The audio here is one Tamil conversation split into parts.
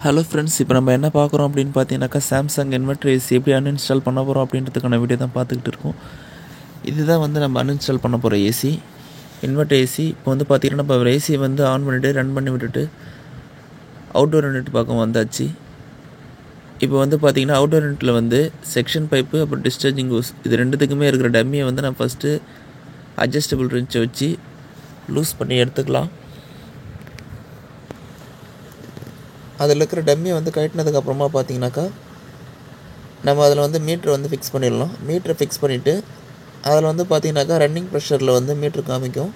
ஹலோ ஃப்ரெண்ட்ஸ், இப்போ நம்ம என்ன பார்க்குறோம் அப்படின்னு பார்த்தீங்கன்னாக்கா, சாம்சங் இன்வெர்டர் ஏசி எப்படி அன்இன்ஸ்டால் பண்ண போகிறோம் அப்படின்றதுக்கான வீடியோ தான் பார்த்துக்கிட்டு இருக்கோம். இதுதான் வந்து நம்ம அன்இன்ஸ்டால் பண்ண போகிற ஏசி, இன்வெர்டர் ஏசி. இப்போ வந்து பார்த்திங்கன்னா நம்ம ஏசி வந்து ஆன் பண்ணிவிட்டு ரன் பண்ணி விட்டுட்டு அவுட்டோர் யூனிட் பக்கம் வந்தாச்சு. இப்போ வந்து பார்த்திங்கன்னா அவுட்டோர் யூனிட்டில் வந்து செக்ஷன் பைப்பு அப்புறம் டிஸ்சார்ஜிங் ஹோஸ் இது ரெண்டுத்துக்குமே இருக்கிற டம்மியை வந்து நான் ஃபஸ்ட்டு அட்ஜஸ்டபிள் ரிஞ்சை வச்சு லூஸ் பண்ணி எடுத்துக்கலாம். அதில் இருக்கிற டம்மியை வந்து கட்டினதுக்கப்புறமா பார்த்தீங்கன்னாக்கா நம்ம அதில் வந்து மீட்ரு வந்து ஃபிக்ஸ் பண்ணிடலாம். மீட்ரை ஃபிக்ஸ் பண்ணிவிட்டு அதில் வந்து பார்த்தீங்கன்னாக்கா ரன்னிங் ப்ரெஷரில் வந்து மீட்ரு காமிக்கும்.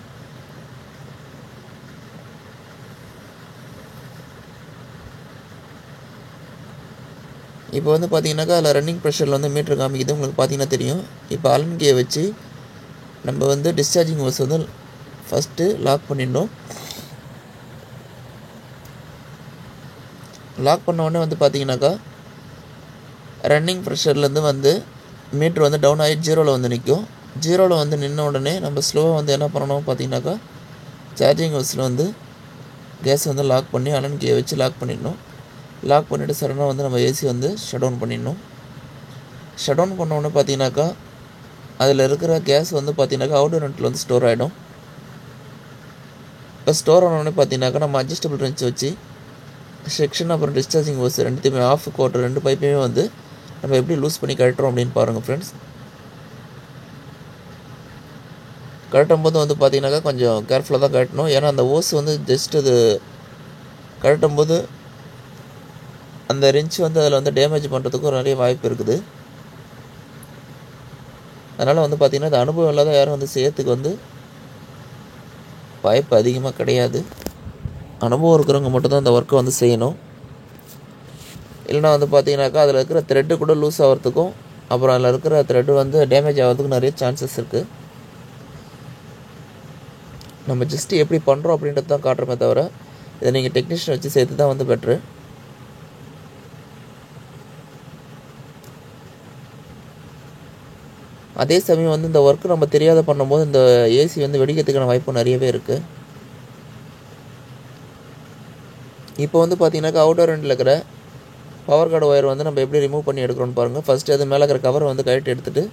இப்போ வந்து பார்த்தீங்கன்னாக்கா அதில் ரன்னிங் ப்ரெஷரில் வந்து மீட்ரு காமிக்குது, உங்களுக்கு பார்த்தீங்கன்னா தெரியும். இப்போ அலன் கீயை வச்சு நம்ம வந்து டிஸ்சார்ஜிங் ஹோஸ் வந்து ஃபஸ்ட்டு லாக் பண்ணிடணும். லாக் பண்ண உடனே வந்து பார்த்தீங்கன்னாக்கா ரன்னிங் ப்ரெஷர்லேருந்து வந்து மீட்ரு வந்து டவுன் ஆகி ஜீரோவில் வந்து நிற்கும். ஜீரோவில் வந்து நின்ன உடனே நம்ம ஸ்லோவாக வந்து என்ன பண்ணணும் பார்த்தீங்கன்னாக்கா சார்ஜிங் ஹோஸில் வந்து கேஸ் வந்து லாக் பண்ணி அலன் கீயை வச்சு லாக் பண்ணிடணும். லாக் பண்ணிவிட்டு சடனாக வந்து நம்ம ஏசி வந்து ஷட் டவுன் பண்ணிடணும். ஷட் டவுன் பண்ண உடனே பார்த்தீங்கன்னாக்கா அதில் இருக்கிற கேஸ் வந்து பார்த்தீங்கன்னாக்கா அவுட்டோர் யூனிட்டில் வந்து ஸ்டோர் ஆகிடும். இப்போ ஸ்டோர் ஆனோடனே பார்த்தீங்கன்னாக்கா நம்ம அட்ஜஸ்டபிள் ரெஞ்ச் வச்சு செக்ஷன் அப்புறம் டிஸ்சார்ஜிங் ஹோஸ் ரெண்டுத்தையுமே ஆஃப் குவார்ட்டர் ரெண்டு பைப்பையுமே வந்து நம்ம எப்படி லூஸ் பண்ணி கழட்டுறோம் அப்படின்னு பாருங்கள் ஃப்ரெண்ட்ஸ். கழட்டும் போது வந்து பார்த்தீங்கன்னாக்கா கொஞ்சம் கேர்ஃபுல்லாக தான் கழட்டணும். ஏன்னா அந்த ஹோஸ் வந்து ஜஸ்ட் அது கழட்டும் போது அந்த ரெஞ்ச் வந்து அதில் வந்து டேமேஜ் பண்ணுறதுக்கும் நிறைய வாய்ப்பு இருக்குது. அதனால் வந்து பார்த்திங்கன்னா அது அனுபவம் இல்லாத யாரும் வந்து செய்யறதுக்கு வந்து வாய்ப்பு அதிகமாக கிடையாது. அனுபவம் இருக்கிறவங்க மட்டும்தான் அந்த ஒர்க்கை வந்து செய்யணும். இல்லைனா வந்து பார்த்தீங்கன்னாக்கா அதில் இருக்கிற த்ரெட்டு கூட லூஸ் ஆகிறதுக்கும் அப்புறம் அதில் இருக்கிற த்ரெட்டு வந்து டேமேஜ் ஆகிறதுக்கும் நிறைய சான்சஸ் இருக்குது. நம்ம ஜஸ்ட்டு எப்படி பண்ணுறோம் அப்படின்றது தான் காட்டுறமே தவிர இதை நீங்கள் டெக்னீஷியன் வச்சு சேர்த்து தான் வந்து பெட்ரு. அதே சமயம் வந்து இந்த ஒர்க்கு நம்ம தெரியாத பண்ணும்போது இந்த ஏசி வந்து வெடிக்கிறதுக்கான வாய்ப்பு நிறையவே இருக்குது. இப்போ வந்து பார்த்தீங்கன்னாக்கா அவுட்டோர் யூனிட்டில் இருக்கிற பவர் கார்டு ஒயர் வந்து நம்ம எப்படி ரிமூவ் பண்ணி எடுக்கிறோன்னு பாருங்கள். ஃபஸ்ட்டு அது மேலே இருக்கிற கவரை வந்து கழட்டி எடுத்துகிட்டு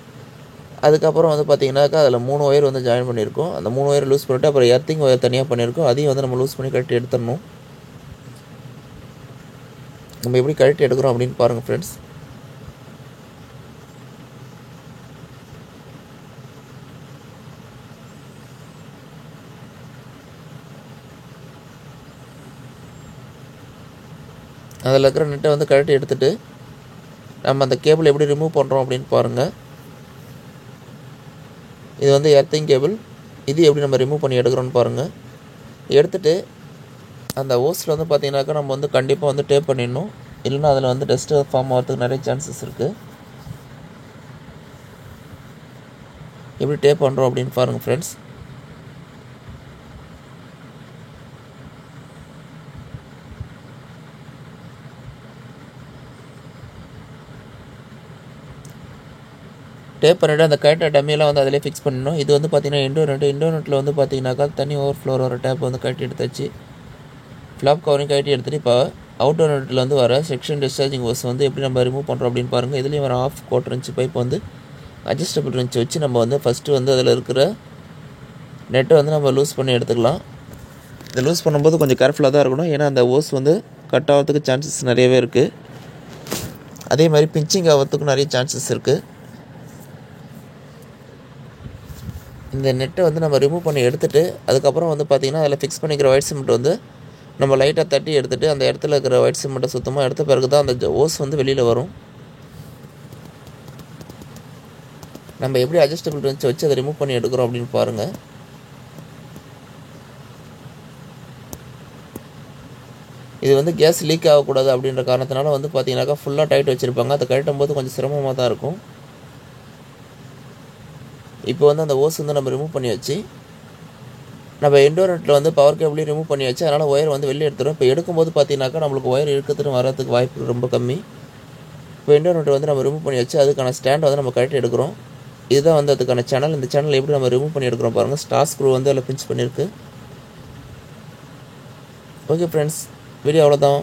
அதுக்கப்புறம் வந்து பார்த்தீங்கன்னாக்கா அதில் 3 ஒயர் வந்து ஜாயின் பண்ணியிருக்கோம். அந்த 3 ஒயர் லூஸ் பண்ணிவிட்டு அப்புறம் எர்த்திங் ஒயர் தனியாக பண்ணியிருக்கோம். அதையும் வந்து நம்ம லூஸ் பண்ணி கழட்டி எடுத்துடணும். நம்ம எப்படி கழட்டி எடுக்கிறோம் அப்படின்னு பாருங்கள் ஃப்ரெண்ட்ஸ். அதில் இருக்கிற நெட்டை வந்து கழட்டி எடுத்துகிட்டு நம்ம அந்த கேபிள் எப்படி ரிமூவ் பண்ணுறோம் அப்படின்னு பாருங்கள். இது வந்து எர்த்திங் கேபிள், இது எப்படி நம்ம ரிமூவ் பண்ணி எடுக்கிறோன்னு பாருங்கள். எடுத்துகிட்டு அந்த ஹோஸில் வந்து பார்த்தீங்கன்னாக்கா நம்ம வந்து கண்டிப்பாக வந்து டேப் பண்ணிடணும். இல்லைன்னா அதில் வந்து டஸ்ட்டு ஃபார்ம் ஆகிறதுக்கு நிறைய சான்சஸ் இருக்குது. எப்படி டேப் பண்ணுறோம் அப்படின்னு பாருங்கள் ஃப்ரெண்ட்ஸ். டேப் பண்ணிவிட்டு அந்த கரெக்டாக டம்மியெல்லாம் வந்து அதிலே ஃபிக்ஸ் பண்ணணும். இது வந்து பார்த்திங்கன்னா இண்டோர்நெட்டில் வந்து பார்த்தீங்கன்னாக்கா தண்ணி ஓவர்ஃப்ளோர் வர டேப் வந்து கட்டி எடுத்தாச்சு. ஃப்ளாப் கவரையும் கட்டி எடுத்துகிட்டு இப்போ அவுட்டோர் யூனிட்டில் வந்து வர செக்ஷன் டிஸ்சார்ஜிங் ஹோஸ் வந்து எப்படி நம்ம ரிமூவ் பண்ணுறோம் அப்படின்னு பாருங்கள். இதுலேயும் வர ஆஃப் குவார்ட்டர் இன்ச் பைப் வந்து அட்ஜஸ்டபிள் ரிஞ்ச் வச்சு நம்ம வந்து ஃபஸ்ட்டு வந்து அதில் இருக்கிற நெட்டை வந்து நம்ம லூஸ் பண்ணி எடுத்துக்கலாம். இதை லூஸ் பண்ணும்போது கொஞ்சம் கேர்ஃபுல்லாக தான் இருக்கணும். ஏன்னா அந்த ஹோஸ் வந்து கட் ஆகிறதுக்கு சான்சஸ் நிறையவே இருக்குது. அதே மாதிரி பிஞ்சிங் ஆகிறதுக்கும் நிறைய சான்சஸ் இருக்குது. இந்த நெட்டை வந்து நம்ம ரிமூவ் பண்ணி எடுத்துகிட்டு அதுக்கப்புறம் வந்து பார்த்திங்கன்னா அதில் ஃபிக்ஸ் பண்ணிக்கிற ஒயிட் சிமெண்ட் வந்து நம்ம லைட்டாக தட்டி எடுத்துகிட்டு அந்த இடத்துல இருக்கிற ஒயிட் சிமெண்ட்டை சுத்தமாக எடுத்த பிறகு தான் அந்த ஹோஸ் வந்து வெளியில் வரும். நம்ம எப்படி அட்ஜஸ்டபிள் ரெஞ்ச் வச்சு அதை ரிமூவ் பண்ணி எடுக்கிறோம் அப்படின்னு பாருங்கள். இது வந்து கேஸ் லீக் ஆகக்கூடாது அப்படின்ற காரணத்தினால வந்து பார்த்திங்கனாக்கா ஃபுல்லாக டைட் வச்சுருப்பாங்க. அதை கழட்டும் போது கொஞ்சம் சிரமமாக தான் இருக்கும். இப்போ வந்து அந்த ஹோஸ் வந்து நம்ம ரிமூவ் பண்ணியாச்சு. நம்ம இண்டோர் யூனிட்டில் வந்து பவர் கேபிளையும் ரிமூவ் பண்ணியாச்சு. அதனால் ஒயர் வந்து வெளியே எடுத்துடும். இப்போ எடுக்கும்போது பார்த்தீங்கன்னாக்கா நம்மளுக்கு ஒயர் இழுக்கிறதுன்னு வரதுக்கு வாய்ப்பு ரொம்ப கம்மி. இப்போ இண்டோர் யூனிட் வந்து நம்ம ரிமூவ் பண்ணியாச்சு. அதுக்கான ஸ்டாண்ட் வந்து நம்ம கழட்டி எடுக்கிறோம். இதுதான் வந்து அதுக்கான சேனல். இந்த சேனல் எப்படி நம்ம ரிமூவ் பண்ணி எடுக்கிறோம் பாருங்கள். ஸ்டார் ஸ்க்ரூ வந்து அதில் பிஞ்ச் பண்ணியிருக்கு. ஓகே ஃப்ரெண்ட்ஸ், வீடியோ அவ்வளோதான்.